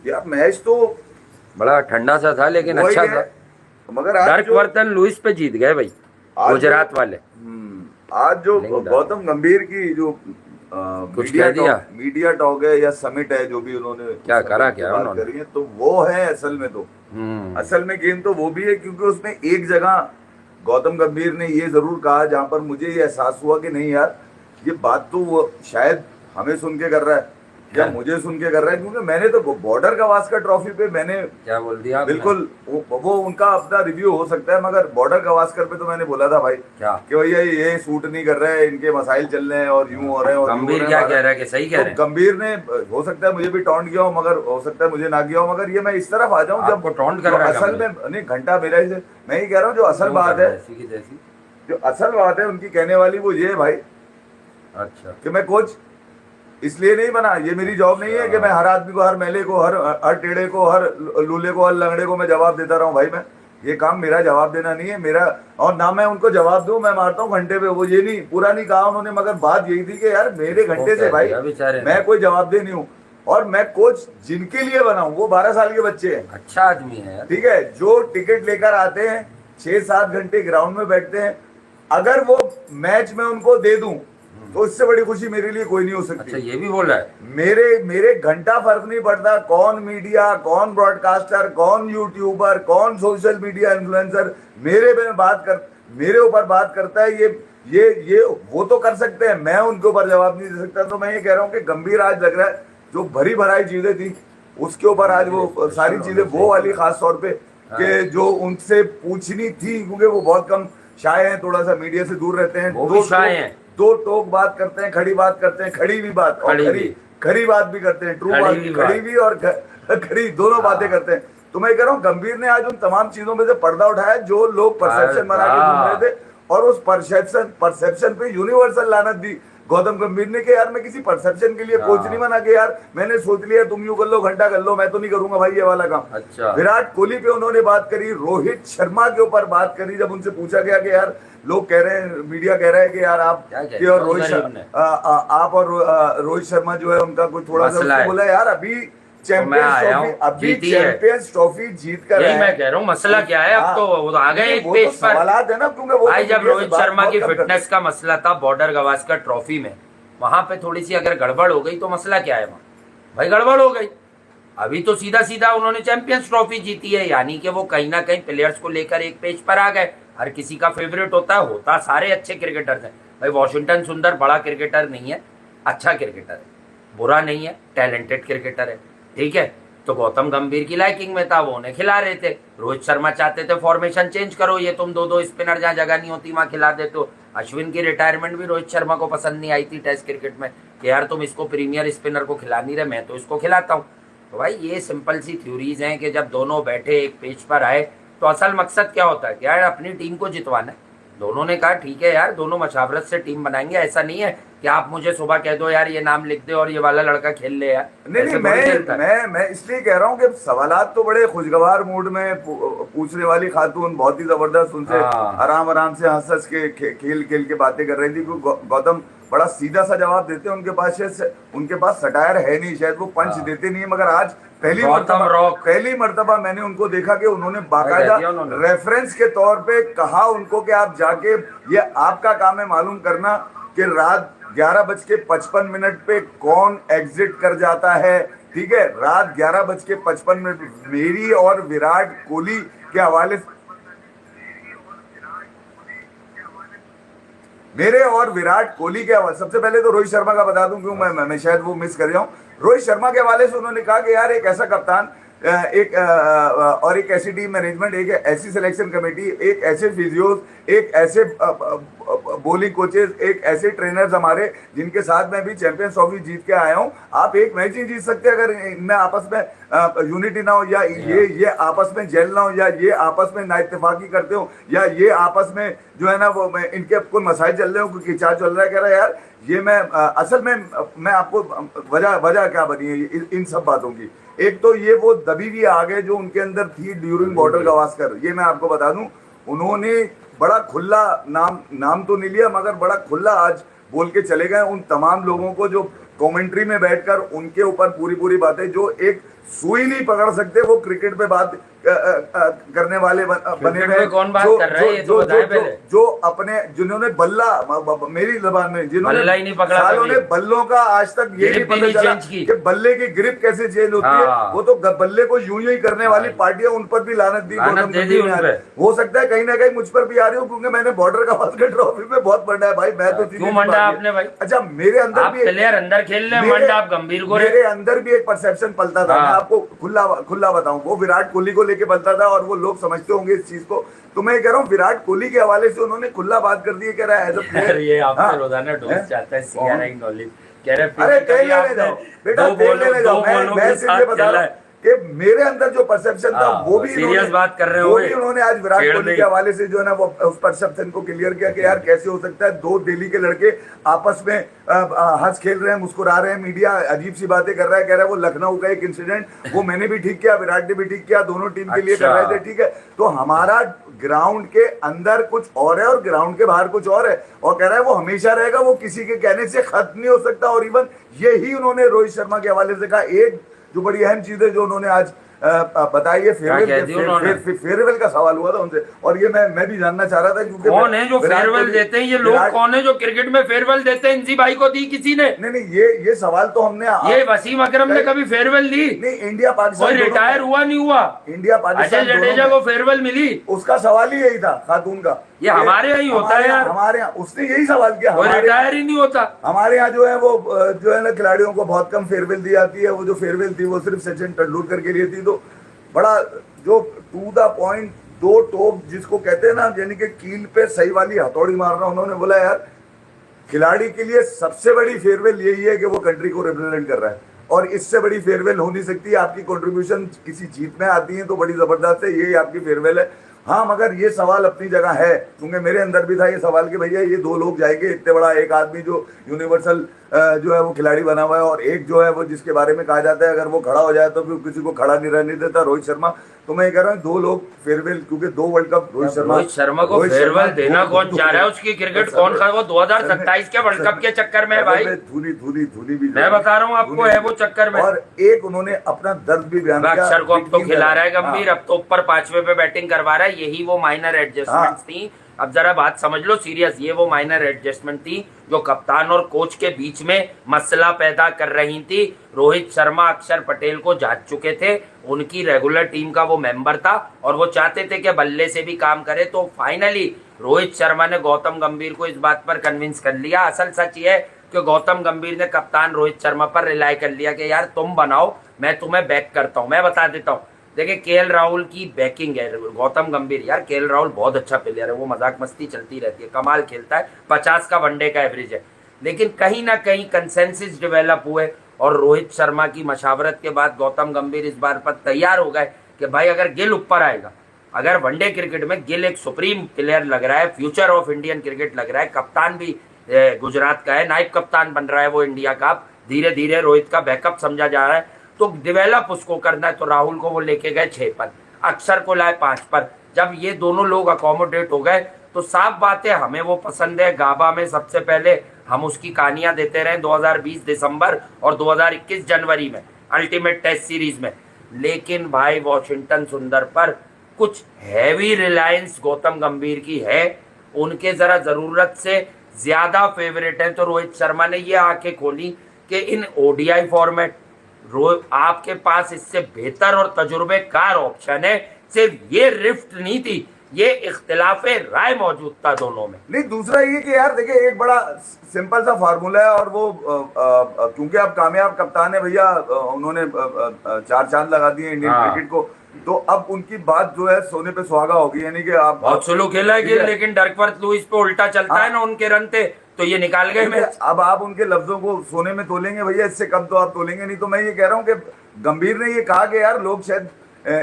यार मैच तो बड़ा ठंडा सा था लेकिन वही अच्छा है, था। मगर आज डर्क जो वर्तन लुइस पे जीत गए भाई, आज जो गुजरात वाले। आज जो लिंगडन गौतम गंभीर की जो कुछ कह दिया, मीडिया टॉक है या समिट है, जो भी उन्होंने क्या समिट करा की क्या बात उन्होंने। करी है, तो वो है असल में तो असल में गेम तो वो भी है, क्योंकि उसमें एक जगह गौतम गंभीर ने ये जरूर कहा जहां पर मुझे ये एहसास हुआ कि नहीं यार, ये बात तो वो शायद हमें सुन के कर रहा है या मुझे सुन के कर रहा है, क्योंकि मैंने तो बॉर्डर गावस्कर ट्रॉफी पे मैंने क्या बोल दिया आपने? बिल्कुल वो उनका अपना रिव्यू हो सकता है, मगर बॉर्डर गावस्कर पे तो मैंने बोला था भाई क्या कि भैया ये सूट नहीं कर रहे हैं, इनके मसाइल चल रहे हैं और यूं हो रहे हैं और यूं हो गंभीर रहे क्या हैं। कह रहा है कि सही कह तो रहे हैं? गंभीर ने, हो सकता है मुझे भी टॉन्ट किया हो, मगर हो सकता है मुझे ना किया हो, मगर ये मैं इस तरफ आ जाऊं जब आपको टॉन्ट कर जो रहा है असल में गंभीर? नहीं, घंटा मेरा ही से मैं ही कह रहा हूँ, जो असल क्यों बात कर रहा है, है ऐसी की तैसी? जो असल बात है उनकी कहने वाली वो ये है भाई अच्छा कि मैं कोच इसलिए नहीं बना, ये मेरी जॉब नहीं है कि मैं हर आदमी को, हर मैले को, हर हर टेढ़े को, हर लूले को, हर लंगड़े को मैं जवाब देता रहूं। भाई मैं, ये काम मेरा जवाब देना नहीं है मेरा, और ना मैं उनको जवाब दूं, मैं मारता हूँ घंटे पे, वो ये नहीं, पूरा नहीं कहा उन्होंने, मगर बात यही थी कि यार मेरे वो घंटे से कह भाई दिया बेचारे ने। मैं कोई जवाब दे नहीं हूँ, और मैं कोच जिनके लिए बना हूँ वो 12 साल के बच्चे हैं, अच्छा आदमी है यार। ठीक है, जो टिकट लेकर आते हैं, 6-7 घंटे ग्राउंड में बैठते हैं, अगर वो मैच में उनको दे दूं तो इससे बड़ी खुशी मेरे लिए कोई नहीं हो सकती। अच्छा ये भी बोला है? मेरे मेरे घंटा फर्क नहीं पड़ता कौन मीडिया, कौन ब्रॉडकास्टर, कौन यूट्यूबर, कौन सोशल मीडिया इन्फ्लुएंसर मेरे ऊपर बात करता है, ये वो तो कर सकते हैं, मैं उनके ऊपर जवाब नहीं दे सकता। तो मैं ये कह रहा हूँ कि गंभीर आज लग रहा है जो भरी भराई चीजें थी उसके ऊपर आज वो सारी चीजें, वो वाली खास तौर पे कि जो उनसे पूछनी थी, क्योंकि वो बहुत कम शाय हैं, थोड़ा सा मीडिया से दूर रहते हैं, वो भी शाय हैं। दो टोक बात करते हैं, खड़ी बात करते हैं, खड़ी भी बात और खरी बात भी करते हैं, ट्रू बात, खड़ी भी और खड़ी दोनों बातें करते हैं। तो मैं कह रहा हूँ गंभीर ने आज उन तमाम चीजों में से पर्दा उठाया जो लोग परसेप्शन बना के घूम रहे थे, और उस परसेप्शन पे यूनिवर्सल लानत दी गौतम गंभीर ने कि यार मैं किसी परसेप्शन के लिए कोच नहीं बना के, यार मैंने सोच लिया तुम यूं कर लो, घंटा कर लो, मैं तो नहीं करूंगा भाई ये वाला काम। अच्छा विराट कोहली पे उन्होंने बात करी, रोहित शर्मा के ऊपर बात करी, जब उनसे पूछा गया कि यार लोग कह रहे हैं, मीडिया कह रहा है कि यार आप कि और आप और रोहित शर्मा जो है उनका कुछ थोड़ा सा, बोला यार अभी चैंपियंस ट्रॉफी जीत कर यही मैं कह रहा हूँ मसला क्या है। अब तो वो आ गए एक पेज पर सवालात है ना, क्योंकि वो भाई जब रोहित शर्मा की फिटनेस का मसला था बॉर्डर गावस्कर ट्रॉफी में, वहां पे थोड़ी सी अगर गड़बड़ हो गई तो मसला क्या है? वहां भाई गड़बड़ हो गई। अभी तो सीधा सीधा उन्होंने चैंपियंस ट्रॉफी जीती है, यानी कि वो कहीं ना कहीं प्लेयर्स को लेकर एक पेज पर आ गए। हर किसी का फेवरेट होता सारे अच्छे क्रिकेटर्स हैं भाई। वॉशिंगटन सुंदर बड़ा क्रिकेटर नहीं है, अच्छा क्रिकेटर है, बुरा नहीं है, टैलेंटेड क्रिकेटर है, ठीक है। तो गौतम गंभीर की लाइकिंग में था, वो उन्हें खिला रहे थे। रोहित शर्मा चाहते थे फॉर्मेशन चेंज करो, ये तुम दो स्पिनर जहां जगह नहीं होती वहां खिला देते हो। अश्विन की रिटायरमेंट भी रोहित शर्मा को पसंद नहीं आई थी टेस्ट क्रिकेट में कि यार तुम इसको प्रीमियर स्पिनर को खिला नहीं रहे, मैं तो इसको खिलाता हूँ। तो भाई ये सिंपल सी थ्योरीज हैं कि जब दोनों बैठे एक पेज पर आए तो असल मकसद क्या होता है कि यार अपनी टीम को जितवाना है। दोनों ने कहा ठीक है यार दोनों मशावरत से टीम बनाएंगे, ऐसा नहीं है कि आप मुझे सुबह कह दो यार ये नाम लिख दे और ये वाला लड़का खेल ले यार। नहीं मैं इसलिए कह रहा हूँ कि सवालात तो बड़े खुशगवार मूड में पूछने वाली खातून बहुत ही जबरदस्त, उनसे आराम आराम से हंस हंस के खेल के बातें कर रही थी। गौतम बड़ा सीधा सा जवाब देते हैं, उनके पास सटायर है नहीं, शायद वो पंच देते नहीं है, मगर आज पहली मर्तबा मैंने उनको देखा कि उन्होंने बाकायदा रेफरेंस के तौर पे कहा उनको कि आप जाके, ये आपका काम है मालूम करना कि रात 11:55 पे कौन एग्जिट कर जाता है, ठीक है। रात 11:55 मेरी और विराट कोहली के हवाले, मेरे और विराट कोहली के हवाले, सबसे पहले तो रोहित शर्मा का बता दूं क्यों मैं शायद वो मिस कर जाऊं। रोहित शर्मा के हवाले से उन्होंने कहा कि यार एक ऐसा कप्तान, और एक ऐसी टीम मैनेजमेंट, एक ऐसी सिलेक्शन कमेटी, एक ऐसे फिजियोज, एक ऐसे बॉलिंग कोचेस, एक ऐसे ट्रेनर्स हमारे जिनके साथ मैं भी चैंपियंस ट्रॉफी जीत के आया हूं। आप एक मैच नहीं जीत सकते अगर इनमें आपस में यूनिटी ना हो, या ये आपस में जेल ना हो, या ये आपस में नाइत्तेफाकी करते हो, या ये आपस में जो है ना वो इनके कोई मसाइल चल रहे हो, कोई खिंचाव चल रहा है। कह रहा है यार ये मैं असल में मैं आपको वजह क्या बनी है इन सब बातों की। एक तो ये वो दबी हुई आग है जो उनके अंदर थी ड्यूरिंग बॉर्डर गावस्कर, ये मैं आपको बता दूं। उन्होंने बड़ा खुला नाम तो नहीं लिया, मगर बड़ा खुला आज बोल के चले गए उन तमाम लोगों को जो कमेंट्री में बैठकर उनके ऊपर पूरी बातें, जो एक सुई नहीं पकड़ सकते, वो क्रिकेट पे बात करने वाले बने क्रिकेट हुए में कौन बात कर रहा है, ये तो बताएं पहले। जो अपने जिन्होंने बल्ला मेरी जबान में जिन्होंने बल्ला ही नहीं पकड़ा सालों कभी। ने बल्लों का आज तक ये नहीं ग्रिप भी पता नहीं चला चेंज की। कि बल्ले की ग्रिप कैसे चेंज होती है। हाँ। वो तो बल्ले को यूं ही करने वाली पार्टियां, उन पर भी लानत दी, लानत गौतम दे दी गंभीर ने उन आज। पे। हो सकता है कहीं ना कहीं मुझ पर भी आ रही हो, क्योंकि मैंने बॉर्डर गवास्कर ट्रॉफी में बहुत मंडा है भाई। मैं तो सीधी क्यों सी मंडा बात है। आपने भाई? अच्छा, मेरे अंदर आप भी प्लेयर अंदर खेल रहे हैं, मेरे- मंड आप गंभीर को मेरे अंदर भी एक परसेप्शन पलता था। हाँ। मैं आपको खुला बताऊं, वो विराट कोहली को लेके पलता था, और वो लोग समझते होंगे इस चीज को। तो मैं कह रहा हूँ विराट कोहली के हवाले से उन्होंने खुला बात कर दी है, कह रहा है एज अ यार ये आपसे हाँ। रोजाना डोज हैं? चाहता है सीआरआई नॉलेज, कह रहे अरे फिर तेल कभी लेने आपने जाओ बेटा, दो तेल बॉलों लेने जाओ। दो बॉलों मैं के सिर्फ साथ ये बता खेला रहा है। हूँ कि मेरे अंदर जो परसेप्शन था हाँ, वो भी serious इन्होंने- बात कर रहे वो होंगे। भी उन्होंने आज विराट छेड़ कोहली नहीं। के हवाले से जो है ना वो उस परसेप्शन को क्लियर किया कि यार कैसे हो सकता है दो दिल्ली के लड़के आपस में हंस खेल रहे हैं, मुस्कुरा रहे हैं, मीडिया अजीब सी बातें कर रहा है, कह रहा है वो लखनऊ का एक इंसिडेंट वो मैंने भी ठीक किया, विराट ने भी ठीक किया, दोनों टीम के लिए कर अच्छा। रहे थे, ठीक है। तो हमारा ग्राउंड के अंदर कुछ और है और ग्राउंड के बाहर कुछ और है, और कह रहा है वो हमेशा रहेगा, वो किसी के कहने से खत्म नहीं हो सकता। और इवन यही उन्होंने रोहित शर्मा के हवाले से कहा। एक जो बड़ी अहम चीज है जो उन्होंने आज बताई है, फेयरवेल का सवाल हुआ था उनसे, और ये मैं भी जानना चाह रहा था क्योंकि कौन है जो विराट फेयरवेल कोहली- देते हैं, ये लोग विराट- कौन है जो क्रिकेट में फेयरवेल देते हैं? इंसी भाई को दी किसी ने? नहीं ये सवाल तो हमने ये वसीम अकरम ने कभी फेयरवेल दी? नहीं, इंडिया पाकिस्तान कोई दोनों रिटायर में- हुआ नहीं हुआ? इंडिया पाकिस्तान अजय दोनों जडेजा में- को फेयरवेल मिली? उसका सवाल ही यही था खातून का। ये हमारे यहाँ ही होता है यार। हमारे यहाँ उसने यही सवाल किया। कोई रिटायर ही नहीं होता। हमारे यहाँ जो है वो जो है ना खिलाड़ियों को बहुत कम फेयरवेल दी जाती है। वो जो फेयरवेल थी वो सिर्फ सचिन तेंदुलकर के लिए थी। तो बड़ा जो टू द पॉइंट, दो टोक जिसको कहते हैं ना, यानी कि कील पे सही वाली हथौड़ी मारना। उन्होंने बोला यार खिलाड़ी के लिए सबसे बड़ी फेयरवेल यही है कि वो कंट्री को रिप्रेजेंट कर रहा है, और इससे बड़ी फेयरवेल हो नहीं सकती। आपकी कंट्रीब्यूशन किसी जीत में आती है तो बड़ी जबरदस्त है, यही आपकी फेयरवेल है। हाँ, मगर ये सवाल अपनी जगह है, क्योंकि मेरे अंदर भी था ये सवाल कि भैया ये दो लोग जाएंगे, इतने बड़ा एक आदमी जो यूनिवर्सल जो है वो खिलाड़ी बना हुआ है, और एक जो है वो जिसके बारे में कहा जाता है अगर वो खड़ा हो जाए तो फिर किसी को खड़ा नहीं रहने देता, रोहित शर्मा। तो मैं ये कह रहा हूँ दो लोग फेयरवेल, क्योंकि 2 वर्ल्ड कप रोहित शर्मा को फेयरवेल देना कौन चाह रहा है? उसकी क्रिकेट कौन खा? वो 2027 के वर्ल्ड कप के चक्कर में है भाई। धूली भी मैं बता रहा हूँ आपको, है वो चक्कर में। और एक उन्होंने अपना दर्द भी बयान किया। अक्षर को अब तो खिला रहा है गंभीर, हाँ। अब तो ऊपर 5वें पे बैटिंग करवा रहा है। यही वो माइनर एडजस्टमेंट्स थी। अब जरा बात समझ लो सीरियस, ये वो माइनर एडजस्टमेंट थी जो कप्तान और कोच के बीच में मसला पैदा कर रही थी। रोहित शर्मा अक्षर पटेल को जांच चुके थे, उनकी रेगुलर टीम का वो मेंबर था, और वो चाहते थे कि बल्ले से भी काम करे। तो फाइनली रोहित शर्मा ने गौतम गंभीर को इस बात पर कन्विंस कर लिया। असल सच ये है कि गौतम गंभीर ने कप्तान रोहित शर्मा पर रिलाई कर लिया कि यार तुम बनाओ, मैं तुम्हें बैक करता हूं। मैं बता देता हूं, देखिए केएल राहुल की बैकिंग है, गौतम गंभीर, यार केएल राहुल बहुत अच्छा प्लेयर है, वो मजाक मस्ती चलती रहती है, कमाल खेलता है, 50 का वनडे का एवरेज है। लेकिन कहीं ना कहीं कंसेंसस डेवलप हुए, और रोहित शर्मा की मशावरत के बाद गौतम गंभीर इस बार पर तैयार हो गए कि भाई अगर गिल ऊपर आएगा, अगर वनडे क्रिकेट में गिल एक सुप्रीम प्लेयर लग रहा है, फ्यूचर ऑफ इंडियन क्रिकेट लग रहा है, कप्तान भी गुजरात का है, नायब कप्तान बन रहा है वो इंडिया का, धीरे धीरे रोहित का बैकअप समझा जा रहा है, तो डेवलप उसको करना है। तो राहुल को वो लेके गए 6 पर, अक्षर को लाए 5 पर। जब ये दोनों लोग अकोमोडेट हो गए तो साफ बात है हमें वो पसंद है। गाबा में सबसे पहले हम उसकी कहानियां देते रहे 2020 दिसंबर और 2021 जनवरी में अल्टीमेट टेस्ट सीरीज में, लेकिन भाई वॉशिंगटन सुंदर पर कुछ हैवी रिलायंस गौतम गंभीर की है, उनके जरा जरूरत से ज्यादा फेवरेट है। तो रोहित शर्मा ने ये आंखें खोली कि इन ओडीआई फॉर्मेट आपके पास इससे बेहतर और तजुर्बेकार ऑप्शन है। सिर्फ ये रिफ्ट नहीं थी, ये इख्तिलाफ राय मौजूद था दोनों में। नहीं, दूसरा ये कि यार देखिए एक बड़ा सिंपल सा फार्मूला है, और वो क्योंकि अब कामयाब कप्तान है भैया, उन्होंने 4 चांद लगा दिए इंडियन क्रिकेट को, तो अब उनकी बात जो है सोने पे सुहागा होगी। यानी कि आप बहुत स्लो खेला है गिल, लेकिन डर्कवर्थ लुइस पे उल्टा चलता है ना, उनके रन थे तो ये निकाल गए मैच। अब आप उनके लफ्जों को सोने में तोलेंगे भैया, इससे कम तो आप तोलेंगे नहीं। तो मैं ये कह रहा हूँ कि गंभीर ने ये कहा कि यार लोग शायद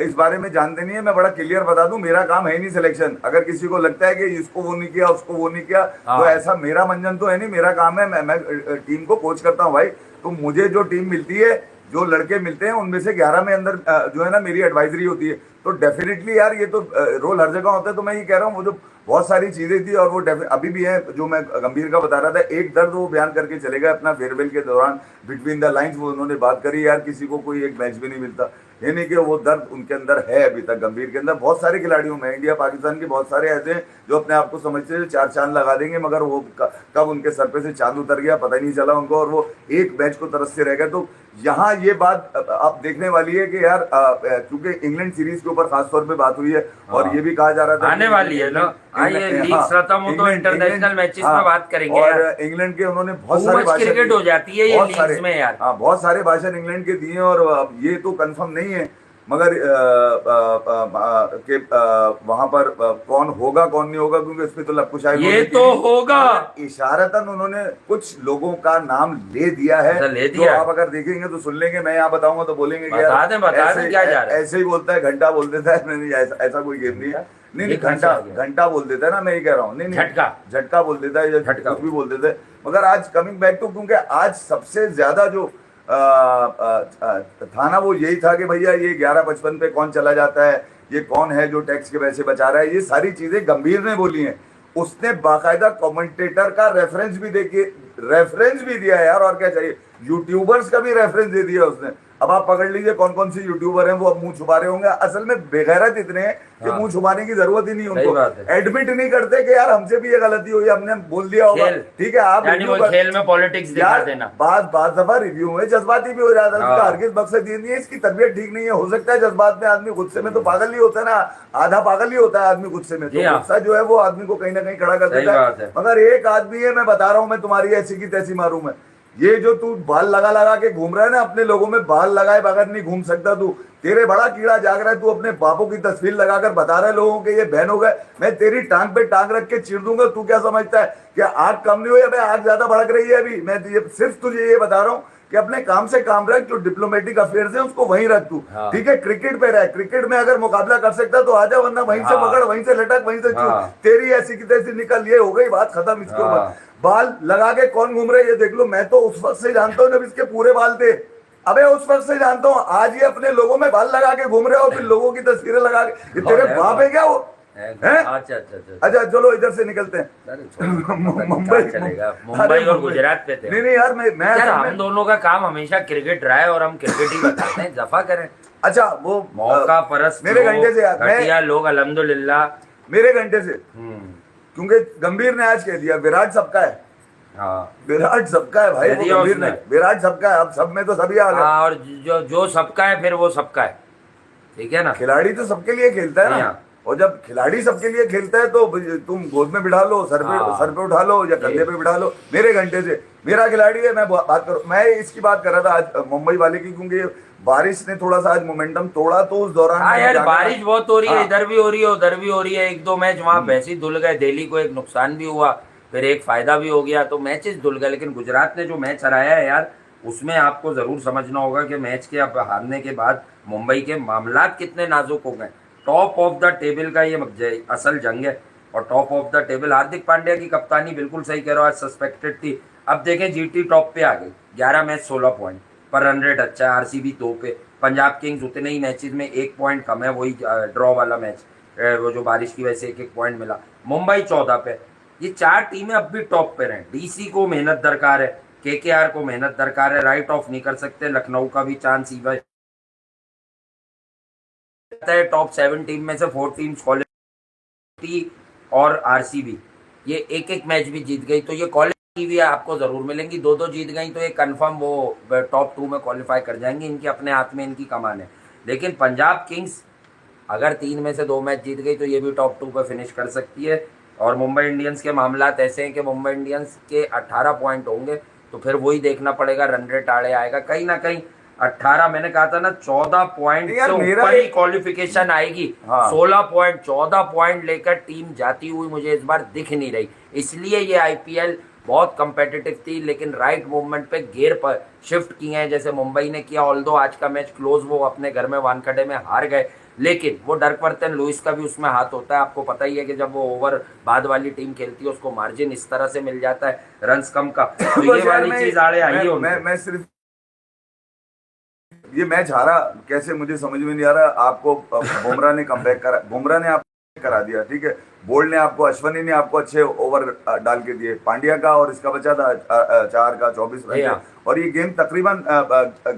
इस बारे में जानते नहीं है। मैं बड़ा क्लियर बता दूं, मेरा काम है नहीं सिलेक्शन। अगर किसी को लगता है कि इसको वो नहीं किया, उसको वो नहीं किया, तो ऐसा मेरा मंजन तो है नहीं। मेरा काम है, मैं टीम को कोच करता हूँ भाई। तो मुझे जो टीम मिलती है, जो लड़के मिलते हैं, उनमें से 11 में अंदर जो है ना मेरी एडवाइजरी होती है। तो डेफिनेटली यार ये तो रोल हर जगह होता है। तो मैं ये कह रहा हूँ वो जो बहुत सारी चीजें थी और वो अभी भी है। जो मैं गंभीर का बता रहा था, एक दर्द वो बयान करके चले गए अपना फेयरवेल के दौरान, बिटवीन द लाइंस वो उन्होंने बात करी, यार किसी को कोई एक मैच भी नहीं मिलता। ये नहीं कि वो दर्द उनके अंदर है अभी तक, गंभीर के अंदर। बहुत सारे खिलाड़ियों में, इंडिया पाकिस्तान के बहुत सारे ऐसे हैं जो अपने आप को समझते हैं चार चांद लगा देंगे, मगर वो कब उनके सर पे से चांद उतर गया पता ही नहीं चला उनको, और वो एक मैच को तरसते रह गए। तो यहाँ ये बात आप देखने वाली है कि यार क्योंकि इंग्लैंड सीरीज के ऊपर खासतौर पे बात हुई है, और ये भी कहा जा रहा था आने वाली है ना, ये लीग खत्म हो तो इंटरनेशनल मैचेस में बात करेंगे और यार। इंग्लैंड के उन्होंने बहुत सारे भाषण क्रिकेट हो जाती है ये लीग्स में यार। हाँ, बहुत सारे भाषण इंग्लैंड के दिए, और अब ये तो कंफर्म नहीं है मगर वहां पर कौन होगा कौन नहीं होगा, क्योंकि इस पे तो लपकुशाई ये तो होगा। इशारतन उन्होंने कुछ लोगों का नाम ले दिया है, ले तो दिया। आप अगर देखेंगे तो सुन लेंगे, मैं यहाँ बताऊंगा तो बोलेंगे कि बता दें क्या जा रहा है। ऐसे ही बोलता है, घंटा बोल देता है। नहीं, ऐसा कोई गेम नहीं है। नहीं, घंटा बोल देता है ना, मैं ये कह रहा हूँ। नहीं, झटका बोल देता है, झटका कुछ भी बोल देता है। मगर आज कमिंग बैक टू, क्योंकि आज सबसे ज्यादा जो था ना, वो यही था कि भैया ये 11:55 पे कौन चला जाता है, ये कौन है जो टैक्स के पैसे बचा रहा है। ये सारी चीजें गंभीर ने बोली हैं। उसने बाकायदा कमेंटेटर का रेफरेंस भी दिया यार, और क्या चाहिए। यूट्यूबर्स का भी रेफरेंस दे दिया उसने। अब आप पकड़ लीजिए कौन कौन सी यूट्यूबर हैं वो अब मुंह छुपा रहे होंगे। असल में बेगैरत इतने हैं कि मुंह छुपाने की जरूरत ही नहीं उनको। एडमिट नहीं करते कि यार हमसे भी ये गलती हुई, हमने बोल दिया होगा। ठीक है, आप खेल में पॉलिटिक्स दिखा देना। बात दफा रिव्यू में जज्बाती भी हो जाता है, उसका हरगिज मकसद ये नहीं है। इसकी तबीयत ठीक नहीं है, हो सकता है जज्बात में आदमी गुस्से में तो पागल ही होता है ना, आधा पागल ही होता है आदमी गुस्से में। तो गुस्सा जो है वो आदमी को कहीं ना कहीं खड़ा कर देता है। मगर एक आदमी है, मैं बता रहा हूँ, मैं तुम्हारी ऐसी की तैसी मारूं मैं। ये जो तू बाल लगा के घूम रहा है ना, अपने लोगों में बाल लगाए बगैर नहीं घूम सकता तू। तेरे बड़ा कीड़ा जाग रहा है, तू अपने बापों की तस्वीर लगाकर बता रहा है लोगों के ये बहन हो गए। मैं तेरी टांग पे टांग रख के चीर दूंगा। तू क्या समझता है कि आग कम नहीं हुई है? आग ज्यादा भड़क रही है अभी। मैं सिर्फ तुझे ये बता रहा हूँ कि अपने काम से काम रख, जो डिप्लोमेटिक अफेयर्स है उसको वहीं रख तू। ठीक है, क्रिकेट पे रह, क्रिकेट में अगर मुकाबला कर सकता तो आजा, वरना वहीं से पकड़, वहीं से लटक, वहीं से चूक। तेरी ऐसी की तैसी निकल, ये हो गई बात खत्म। इसके ऊपर बाल लगा के कौन घूम रहे ये देख लो। मैं तो उस वक्त से जानता हूँ जब इसके पूरे बाल थे। अबे उस वक्त से जानता हूँ। आज ये अपने लोगों में बाल लगा के घूम रहे हो, फिर लोगों की तस्वीरें लगा के। ये तेरे बाप है क्या वो? अच्छा चलो इधर से निकलते हैं। मुंबई और गुजरात पे थे। नहीं यार, मैं हम दोनों का काम हमेशा क्रिकेट रहा है और हम क्रिकेट ही बताते हैं, दफा करें। अच्छा, वो मौका परस्त मेरे घंटे से यार, लोग अल्हम्दुलिल्लाह मेरे घंटे से, क्योंकि गंभीर ने आज कह दिया विराट सबका है। विराट सबका है भाई, वो गंभीर ने, विराट सबका है। अब सब में तो सभी आ गए। और जो सबका है फिर वो सबका है, ठीक है ना। खिलाड़ी तो सबके लिए खेलता है ना, और जब खिलाड़ी सबके लिए खेलता है तो तुम गोद में बिठा लो, सर पे उठा लो या कंधे पे बिठा लो। मेरे घंटे से मेरा खिलाड़ी है। मैं बात करूं, मैं इसकी बात कर रहा था आज मुंबई वाले की, क्योंकि बारिश ने थोड़ा सा आज मोमेंटम तोड़ा, तो उस दौरान यार बारिश बहुत हो रही है, इधर भी हो रही है उधर भी हो रही है। एक दो मैच वहाँ वैसे ही धुल गए, दिल्ली को एक नुकसान भी हुआ, फिर एक फायदा भी हो गया, तो मैचेस धुल गए। लेकिन गुजरात ने जो मैच हराया है यार, उसमें आपको जरूर समझना होगा कि मैच के अब हारने के बाद मुंबई के मामलात कितने नाजुक हो गए। टॉप ऑफ द टेबल का ये असल जंग है, और top of the table Hardik Pandya की कप्तानी, बिल्कुल सही कह रहा हूँ, आज सस्पेक्टेड थी। अब देखें जीटी टॉप पे आ गई, 11 मैच 16 पॉइंट पर, रन रेट अच्छा है। आरसीबी 2 पे, पंजाब किंग्स उतने ही मैचेस में 1 पॉइंट कम है, वही ड्रॉ वाला मैच, वो जो बारिश की वजह से 1-1 पॉइंट मिला। मुंबई 14 पे। ये 4 टीमें अब भी टॉप पे रहे। डीसी को मेहनत दरकार है, केकेआर को मेहनत दरकार है, राइट ऑफ नहीं कर सकते। लखनऊ का भी चांस ही है। टॉप 7 टीम में से 4 टीम्स क्वालिटी और आरसीबी ये एक मैच भी जीत गई, तो ये क्वालिटी भी आपको जरूर मिलेंगी। 2-2 जीत गई तो ये कंफर्म वो टॉप 2 में क्वालिफाई कर जाएंगी। इनके अपने हाथ में इनकी कमान है। लेकिन पंजाब किंग्स अगर 3 में से 2 मैच जीत गई तो ये भी टॉप 2 पर फिनिश कर सकती है। और मुंबई इंडियंस के मामलात ऐसे हैं कि मुंबई इंडियंस के 18 पॉइंट होंगे, तो फिर वही देखना पड़ेगा, रन रेट आड़े आएगा कहीं ना कहीं। 18 मैंने कहा था ना, 14 पॉइंट से ऊपर ही क्वालिफिकेशन आएगी। 16 पॉइंट 14 पॉइंट लेकर टीम जाती हुई मुझे इस बार दिख नहीं रही। इसलिए ये आईपीएल बहुत कंपेटिटिव थी, लेकिन राइट मूवमेंट पे गियर पर शिफ्ट किए हैं, जैसे मुंबई ने किया। ऑल्दो आज का मैच क्लोज, वो अपने घर में वानखेड़े में हार गए, लेकिन वो डर्कवर्तन लुइस का भी उसमें हाथ होता है। आपको पता ही है कि जब वो ओवर बाद वाली टीम खेलती है उसको मार्जिन इस तरह से मिल जाता है रन्स कम का, तो ये वाली चीज आड़े आई है। मैं सिर्फ ये मैच हारा कैसे मुझे समझ में नहीं आ रहा। आपको बुमराह ने कमबैक करा, बुमराह ने आप करा दिया, ठीक है। बोल्ड ने आपको, अश्विनी ने आपको अच्छे ओवर डाल के दिए, पांड्या का और इसका बचा था 4 का 24 रन हाँ। थे। और ये गेम तकरीबन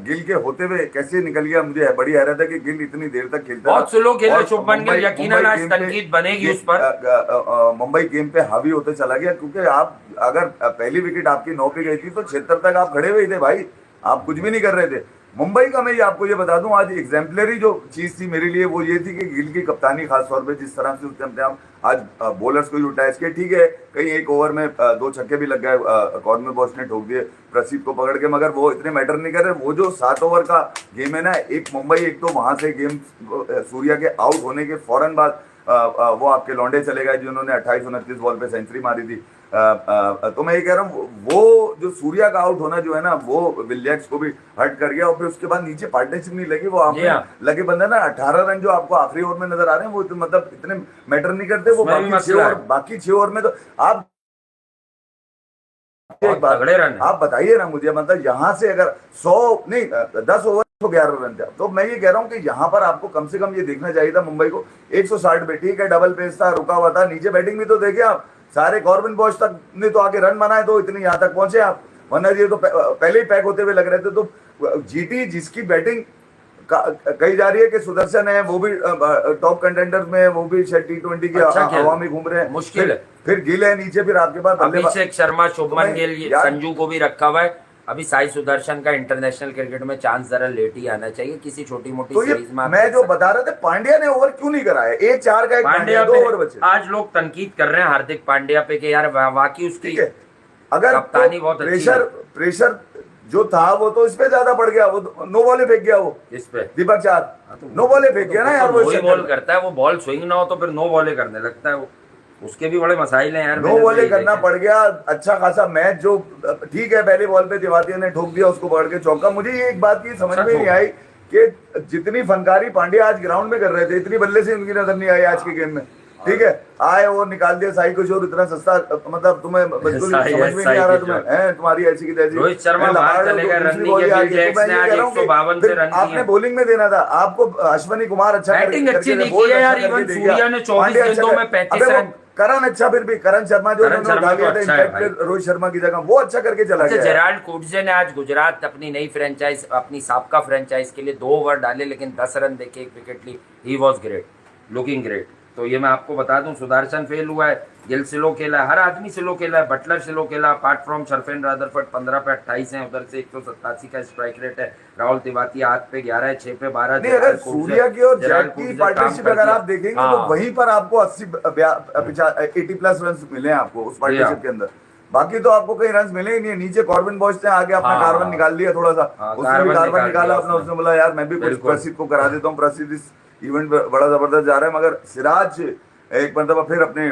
गिल के होते हुए कैसे निकल गया, मुझे बड़ी हैरत है कि गिल इतनी देर तक खेलता बहुत स्लो खेला और शुभमन गिल, यकीनन आज तनकीद बनेगी उस पर। मुंबई गेम पे हावी होते चला गया, क्योंकि आप अगर पहली विकेट आपकी 9 पे गई थी तो 76 तक आप खड़े हुए थे भाई, आप कुछ भी नहीं कर रहे थे। मुंबई का मैं ये आपको ये बता दूं, आज एग्जाम्पलरी जो चीज थी मेरे लिए वो ये थी कि गिल की कप्तानी खास तौर पे जिस तरह से उसने अपने आप आज बॉलर्स को यूटिलाइज किया, ठीक है कहीं एक ओवर में 2 छक्के भी लग गए, कॉर्नर बॉस ने ठोक दिए प्रसिद्ध को पकड़ के, मगर वो इतने मैटर नहीं कर रहे। वो जो 7 ओवर का गेम है ना, एक मुंबई, एक तो वहां से गेम सूर्या के आउट होने के फौरन बाद वो आपके लौंडे चले गए जिन्होंने 28-29 बॉल पे सेंचुरी मारी थी। तो मैं ये कह रहा हूँ वो जो सूर्या का आउट होना जो है ना, वो विलियर्स को भी हर्ट कर गया। और फिर उसके बाद नीचे पार्टनरशिप नहीं लगी, वो आपने लगे बंदे ना 18 रन जो आपको आखिरी ओवर में नजर आ रहे हैं वो तो मतलब इतने मैटर नहीं करते। वो बाकी 6 ओवर में तो आप एक बात आप बताइए ना मुझे, मतलब यहाँ से अगर 100 नहीं 10 ओवर तो 11 रन थे, तो मैं ये कह रहा हूँ कि यहाँ पर आपको कम से कम ये देखना चाहिए था मुंबई को 160 पे, ठीक है डबल पेस था, रुका हुआ था, नीचे बैटिंग भी तो देखे आप, सारे कॉर्बिन बॉश तक ने तो आके रन बनाए तो इतने यहाँ तक पहुंचे आप, वरना ये तो पहले ही पैक होते हुए लग रहे थे। तो जीटी जिसकी बैटिंग कही जा रही है कि सुदर्शन है, वो भी टॉप कंटेंडर्स में है, वो भी शायद T20 की हवा में घूम रहे हैं, मुश्किल है। फिर गिल है नीचे, फिर आपके पास अभिषेक शर्मा, शुभमन गिल, संजू को भी रखा हुआ है। अभी साई सुदर्शन का इंटरनेशनल क्रिकेट में चांस जरा लेट ही आना चाहिए, किसी छोटी मोटी सीरीज में। मैं जो बता रहे थे पांड्या ने ओवर क्यों नहीं कराया, एक 4 का एक पांड्या 2 ओवर बचे। आज लोग तनकीद कर रहे हैं हार्दिक पांड्या पे कि यार वाकई उसकी अगर कप्तानी बहुत अच्छी है। प्रेशर जो था वो तो इस पे ज्यादा पड़ गया, वो नो बॉले फेंक गया, वो इस पे दीपक चार नो बॉले फेंक गया ना यार, वो बॉल करता है, वो बॉल स्विंग ना हो तो फिर नो बॉले करने लगता है वो, उसके भी बड़े मसाइल हैं यार। नो बॉले करना पड़ गया, अच्छा खासा मैच जो ठीक है पहली बॉल पे तिवातिया ने ठोक दिया उसको पकड़ के चौका। मुझे ये एक बात की समझ में नहीं आई कि जितनी फनकारी पांड्या आज ग्राउंड में कर रहे थे इतनी बल्ले से उनकी नजर नहीं आई आज के गेम में, ठीक है आए और निकाल दिया साई किशोर, इतना सस्ता, मतलब तुम्हें बिल्कुल समझ में नहीं आ रहा तुम्हें, है तुम्हारी ऐसी की तैसी। रोहित शर्मा बाहर चलेगा, रन नहीं किया, बिल जैक्स ने आज 152 से रन किए। आपने बॉलिंग में देना था, आपको अश्विनी कुमार अच्छा बैटिंग अच्छी नहीं की है यार, इवन सूर्या ने 24 गेंदों में 35 रन। करण अच्छा, फिर भी करण शर्मा जो उन्होंने उठा लिया था इनफैक्ट रोहित शर्मा की जगह, वो अच्छा करके चला गया। जेराल्ड कुडजे ने आज गुजरात अपनी नई फ्रेंचाइज, अपनी साबका फ्रेंचाइज के लिए 2 ओवर डाले लेकिन 10 रन देके 1 विकेट ली। He was great, looking great. तो ये मैं आपको बता दूं, सुदर्शन फेल हुआ है, गिल स्लो खेला है, हर आदमी स्लो खेला है, बटलर स्लो खेला, अपार्ट फ्रॉम शर्फेन रादरफोर्ड 15 पे 28 है, उधर से 187 का स्ट्राइक रेट है। राहुल तिवारी 8 पे 11 है, 6 पे 12। नहीं, अगर सूर्या की और जैक की पार्टनरशिप अगर आप देखेंगे तो वहीं पर आपको 80+ रन मिले हैं आपको उस पार्टनरशिप के अंदर, बाकी तो आपको कहीं रन मिले ही नहीं। नीचे कॉर्बिन बॉश ने आगे अपना कार्बन निकाल लिया थोड़ा सा, उसने भी कार्बन निकाला अपना, उसने बोला यार मैं भी कुछ प्रसिद्ध को करा देता हूँ, प्रसिद्ध इस इवेंट बड़ा जबरदस्त जा रहा है। मगर सिराज एक मरतबा फिर अपने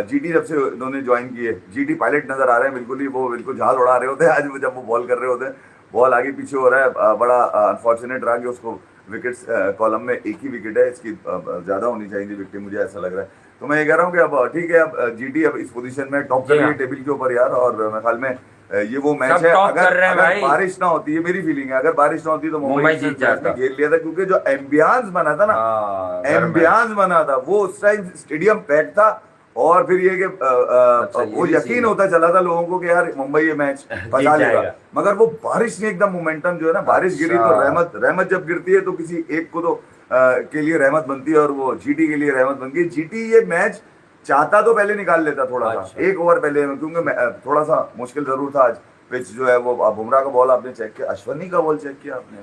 जीटी जब से उन्होंने ज्वाइन किए, जीटी पायलट नजर आ रहे हैं बिल्कुल ही, वो बिल्कुल जहाज उड़ा रहे होते हैं आज जब वो बॉल कर रहे होते हैं, बॉल आगे पीछे हो रहा है। बड़ा अनफॉर्चुनेट रहा कि उसको विकेट्स कॉलम में एक ही विकेट है, इसकी ज्यादा होनी चाहिए विकेट, मुझे ऐसा लग रहा है। तो मैं ये कह रहा हूँ कि अब ठीक है, अब जीटी अब इस पोजीशन में टॉप कर रही है टेबल के ऊपर यार, और मेरे ख्याल में ये वो मैच है, अगर बारिश ना होती, ये मेरी फीलिंग है, अगर बारिश ना होती तो मुंबई जीत जाता, घेर लिया था, क्योंकि जो एम्बियंस बना था ना, एम्बियंस बना था वो उस टाइम स्टेडियम पैक था, और फिर ये कि वो यकीन होता चला था लोगों को कि यार मुंबई ये मैच पका लेगा, मगर वो बारिश ने एकदम मोमेंटम जो है ना, बारिश गिरी तो रहमत जब गिरती है तो किसी एक को तो के लिए रहमत बनती है, और वो जीटी के लिए रहमत बन गई। जीटी ये मैच चाहता तो पहले निकाल लेता थोड़ा सा, 1 ओवर पहले, क्योंकि थोड़ा सा मुश्किल जरूर था आज पिच जो है वो। बुमराह का बॉल आपने चेक किया, अश्विनी का बॉल चेक किया आपने,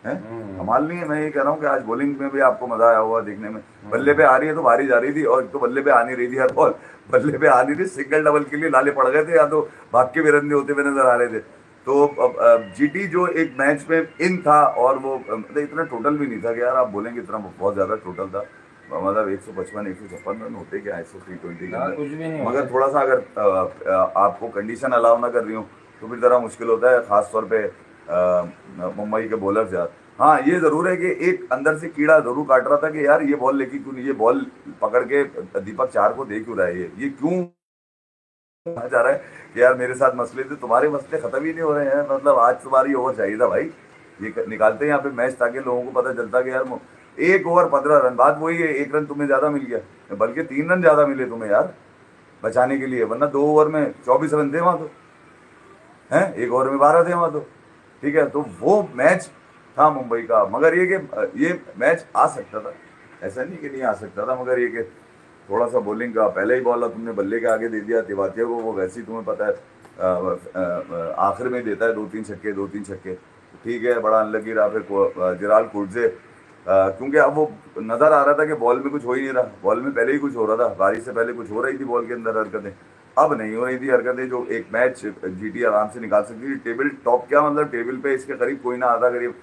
है कमाल नहीं है। मैं ये कह रहा हूँ कि आज बॉलिंग में भी आपको मजा आया होगा देखने में, बल्ले पे आ रही है तो भारी जा रही थी, और तो बल्ले पे आ नहीं रही थी हर बॉल, बल्ले पे आ नहीं थी, सिंगल डबल के लिए लाले पड़ गए थे, या तो भाग के बेरंदे होते हुए नजर आ रहे थे। तो जीटी जो एक मैच में इन था, और वो इतना टोटल भी नहीं था कि यार आप बोलेंगे इतना बहुत ज्यादा टोटल था, मतलब 155-156 रन होते क्या 100 T20 के अंदर, मगर थोड़ा सा अगर आपको कंडीशन अलाउ ना कर रही हूँ तो फिर जरा मुश्किल होता है, खास तौर पे मुंबई के बॉलर्स यार। हाँ ये जरूर है कि एक अंदर से कीड़ा जरूर काट रहा था कि यार ये बॉल लेके क्यों नहीं, ये बॉल पकड़ के दीपक चार को दे क्यों रहा है, ये क्यों जा रहा है कि यार मेरे साथ मसले थे, तुम्हारे मसले खत्म ही नहीं हो रहे हैं, मतलब आज तुम्हारी ओवर चाहिए था भाई, ये निकालते हैं यहाँ पे मैच ताकि लोगों को पता चलता कि यार 1 ओवर 15 रन, बात वही है, 1 रन तुम्हें ज्यादा मिल गया, बल्कि 3 रन ज्यादा मिले तुम्हें यार बचाने के लिए, वरना 2 ओवर में 24 रन थे वहां तो, हैं 1 ओवर में 12 थे वहां तो, ठीक है। तो वो मैच था मुंबई का, मगर ये कि ये मैच आ सकता था, ऐसा नहीं कि नहीं आ सकता था, मगर ये कि थोड़ा सा बॉलिंग का पहले ही बॉल तुमने बल्ले के आगे दे दिया तिवातिया को, वो वैसे ही तुम्हें पता है आखिर में देता है 2-3 छक्के, ठीक है, बड़ा अनलकी रहा। फिर जिराल कुर्जे, क्योंकि अब वो नजर आ रहा था कि बॉल में कुछ हो ही नहीं रहा, बॉल में पहले ही कुछ हो रहा था, बारिश से पहले कुछ हो रही थी बॉल के अंदर हरकतें, अब नहीं हो रही थी हरकतें, जो एक मैच जीटी आराम से निकाल सकती थी। टेबल टॉप क्या मतलब, टेबल पे इसके करीब कोई ना आता, करीब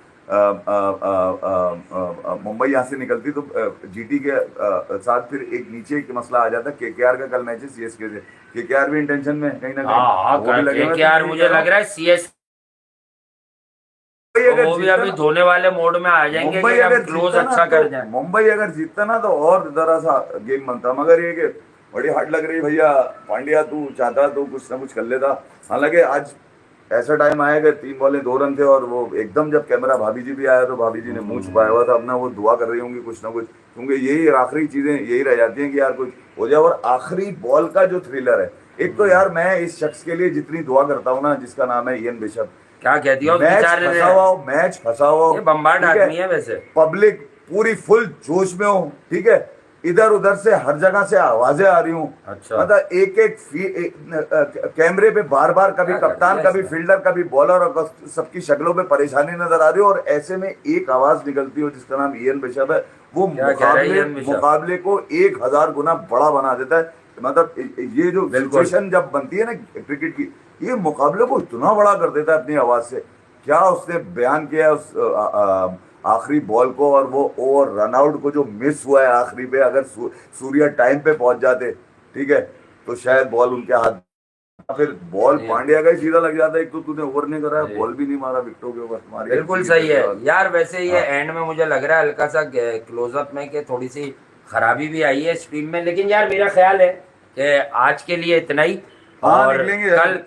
मुंबई यहाँ से निकलती तो जीटी के साथ फिर एक नीचे एक मसला आ जाता। केकेआर का कल मैच है सीएसके से, केकेआर भी इंटेंशन में कहीं ना हाँ कहीं, केकेआर मुझे लग रहा है सीएस वो भी अभी धोने वाले मोड में आ जाएंगे मुंबई कि हम अगर क्लोज जीतता ना अच्छा कर तो जाए। मुंबई अगर जीतता ना तो और जरा सा गेम बनता, मगर ये कि बड़ी हार्ड लग रही भैया। पांड्या तू चाहता तो कुछ ना कुछ कर लेता, हालांकि आज ऐसा टाइम आया कि 3 बॉलें 2 रन थे, और वो एकदम जब कैमरा भाभी जी भी आया तो भाभी जी ने मुंह छुपाया हुआ था अपना, वो दुआ कर रही होंगी कुछ ना कुछ, क्योंकि यही आखिरी चीजें यही रह जाती हैं कि यार कुछ हो जाए। और आखिरी बॉल का जो थ्रिलर है, एक तो यार मैं इस शख्स के लिए जितनी दुआ करता हूँ ना, जिसका नाम है इयन बिशप, क्या कहती हो मैच फंसा हुआ, बम्बार्ड आदमी है वैसे, पब्लिक पूरी फुल जोश में हो, ठीक है, इधर उधर से हर जगह से आवाजें आ रही हूँ, अच्छा। मतलब एक कैमरे पे बार बार कभी कप्तान, कभी फील्डर, कभी बॉलर, और सबकी शक्लों पे परेशानी नजर आ रही हो, और ऐसे में एक आवाज निकलती हो जिसका नाम इयन बिशप है, वो मुकाबले को 1000 गुना बड़ा बना देता है। मतलब ये जो सिचुएशन जब बनती है ना क्रिकेट की, ये मुकाबले को इतना बड़ा कर देता है अपनी आवाज से। क्या उसने बयान किया है उस आखिरी बॉल को, और वो ओवर रनआउट को जो मिस हुआ है आखिरी पे, अगर सूर्या टाइम पे पहुंच जाते, ठीक है, तो शायद बॉल उनके हाथ, फिर बॉल पांड्या का ही सीधा लग जाता है। एक तो तूने ओवर नहीं करा, बॉल भी नहीं मारा विकेटों के ऊपर तुम्हारी, बिल्कुल सही है यार। वैसे ये एंड में मुझे लग रहा है हल्का सा क्लोजअप में कि थोड़ी सी खराबी भी आई है स्ट्रीम में, लेकिन यार मेरा ख्याल है कि आज के लिए इतना ही, और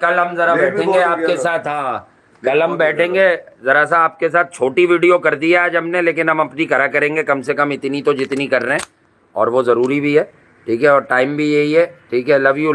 कल हम जरा बैठेंगे आपके साथ, हाँ कल हम बैठेंगे जरा सा आपके साथ। छोटी वीडियो कर दी है आज हमने, लेकिन हम अपनी करा करेंगे कम से कम इतनी तो जितनी कर रहे हैं, और वो जरूरी भी है, ठीक है, और टाइम भी यही है, ठीक है। Love you.